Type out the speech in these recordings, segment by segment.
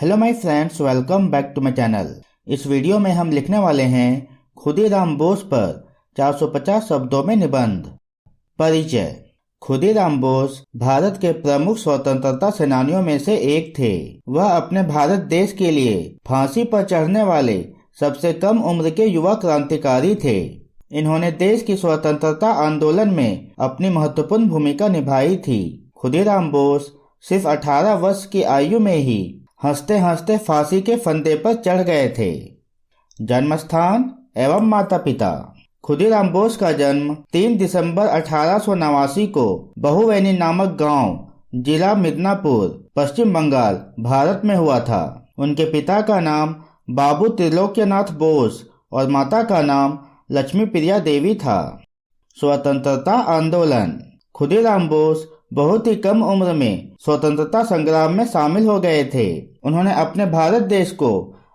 Hello my friends, welcome back to my channel. इस video में हम लिखने वाले हैं खुदीराम बोस पर 450 शब्दों में निबंध। परिचय। खुदीराम बोस भारत के प्रमुख स्वतंत्रता सेनानियों में से एक थे। वह अपने भारत देश के लिए फांसी पर चढ़ने वाले सबसे कम उम्र के युवा क्रांतिकारी थे। इन्होंने देश की स्वतंत्रता आंदोलन में अपनी महत्वपूर्ण भूमिका निभाई थी। खुदीराम बोस सिर्फ 18 वर्ष की आयु में ही हंसते हंसते फांसी के फंदे पर चढ़ गए थे। जन्म स्थान एवं माता पिता। खुदीराम बोस का जन्म 3 दिसंबर 1889 को बहुवैनी नामक गांव, जिला मिदनापुर, पश्चिम बंगाल, भारत में हुआ था। उनके पिता का नाम बाबू त्रिलोक्यनाथ बोस और माता का नाम लक्ष्मी प्रिया देवी था। स्वतंत्रता आंदोलन। खुदीराम बोस बहुत ही कम उम्र में स्वतंत्रता संग्राम में शामिल हो गए थे। उन्होंने अपने भारत देश को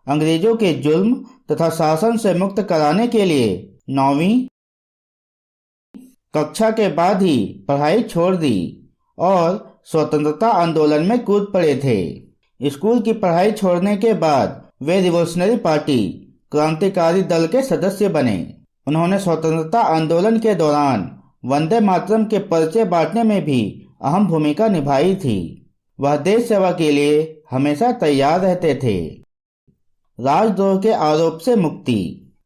अंग्रेजों के जुल्म तथा शासन से मुक्त कराने के लिए 9वीं कक्षा के बाद ही पढ़ाई छोड़ दी और स्वतंत्रता आंदोलन में कूद पड़े थे। स्कूल की पढ़ाई छोड़ने के बाद वे रिवोल्यूशनरी पार्टी क्रांतिकारी दल के सदस्य बने। उन्होंने स्वतंत्रता आंदोलन के दौरान वंदे मातरम के पर्चे बांटने में भी अहम भूमिका निभाई थी। वह देश सेवा के लिए हमेशा तैयार रहते थे। राजद्रोह के आरोप से मुक्ति।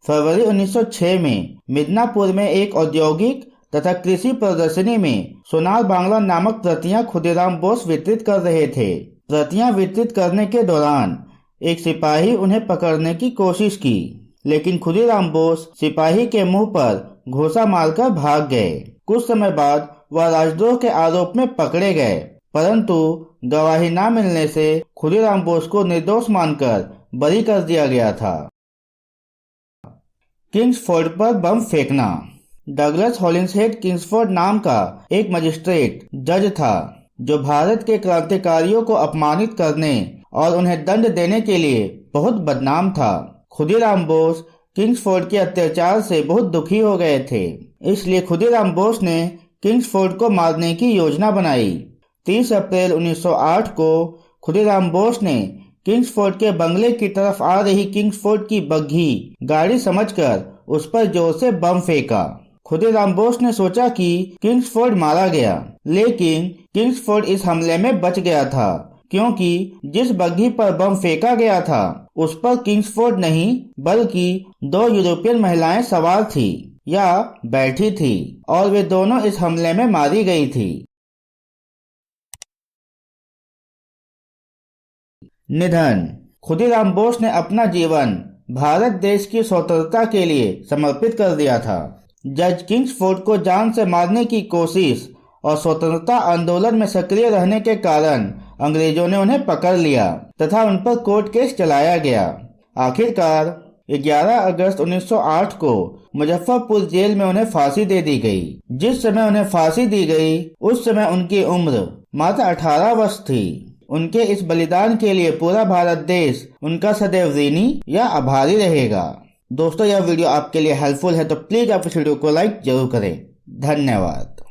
फरवरी 1906 में मिदनापुर में एक औद्योगिक तथा कृषि प्रदर्शनी में सोनार बांग्ला नामक प्रतियां खुदीराम बोस वितरित कर रहे थे। प्रतियां वितरित करने के दौरान एक सिपाही उन्हें पकड़ने की कोशिश की, लेकिन खुदीराम बोस सिपाही के मुंह पर घोंसा मारकर भाग गए। कुछ समय बाद वह राजद्रोह के आरोप में पकड़े गए, परंतु गवाही न मिलने से खुदीराम बोस को निर्दोष मानकर बरी कर दिया गया था। किंग्सफोर्ड पर बम फेंकना। डगलस हॉलिंसहेड किंग्सफोर्ड नाम का एक मजिस्ट्रेट जज था जो भारत के क्रांतिकारियों को अपमानित करने और उन्हें दंड देने के लिए बहुत बदनाम था। खुदीराम बोस किंग्सफोर्ड के अत्याचार से बहुत दुखी हो गए थे, इसलिए खुदीराम बोस ने किंग्सफोर्ड को मारने की योजना बनाई। 30 अप्रैल 1908 को खुदीराम बोस ने किंग्सफोर्ड के बंगले की तरफ आ रही किंग्सफोर्ड की बग्घी गाड़ी समझकर उस पर जोर से बम फेंका। खुदीराम बोस ने सोचा कि किंग्सफोर्ड मारा गया, लेकिन किंग्सफोर्ड इस हमले में बच गया था, क्योंकि जिस बग्घी पर बम फेंका गया था उस पर किंग्सफोर्ड नहीं बल्कि 2 यूरोपियन महिलाएं सवार थी या बैठी थी और वे दोनों इस हमले में मारी गई थी। निधन। खुदीराम बोस ने अपना जीवन भारत देश की स्वतंत्रता के लिए समर्पित कर दिया था। जज किंग्सफोर्ड को जान से मारने की कोशिश और स्वतंत्रता आंदोलन में सक्रिय रहने के कारण अंग्रेजों ने उन्हें पकड़ लिया तथा उन पर कोर्ट केस चलाया गया। आखिरकार 11 अगस्त 1908 को मुजफ्फरपुर जेल में उन्हें फांसी दे दी गई। जिस समय उन्हें फांसी दी गई उस समय उनकी उम्र मात्र 18 वर्ष थी। उनके इस बलिदान के लिए पूरा भारत देश उनका सदैव ऋणी या आभारी रहेगा। दोस्तों, यह वीडियो आपके लिए हेल्पफुल है तो प्लीज आप इस वीडियो को लाइक जरूर करें। धन्यवाद।